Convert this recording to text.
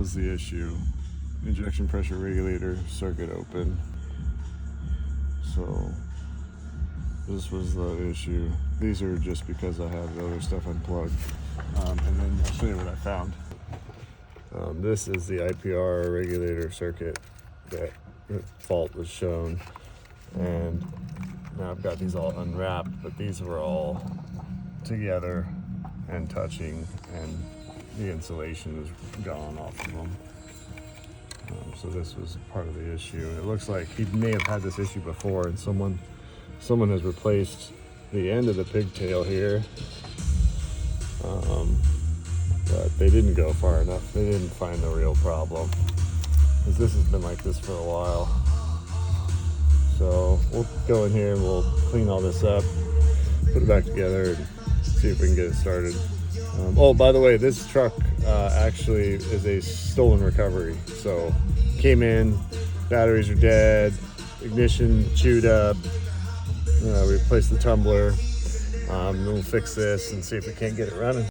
was the issue. Injection pressure regulator circuit open. So this was the issue. These are just because I have the other stuff unplugged. And then I'll show you what I found. This is the IPR regulator circuit that the fault was shown. And now I've got these all unwrapped, but these were all together and touching, and the insulation is gone off of them. So this was part of the issue. It looks like he may have had this issue before, and someone has replaced the end of the pigtail here, but they didn't go far enough. They didn't find the real problem, because this has been like this for a while. So we'll go in here and we'll clean all this up, put it back together, and see if we can get it started. Oh, by the way, this truck actually is a stolen recovery. So came in, batteries are dead, ignition chewed up, replaced the tumbler. Then we'll fix this and see if we can't get it running.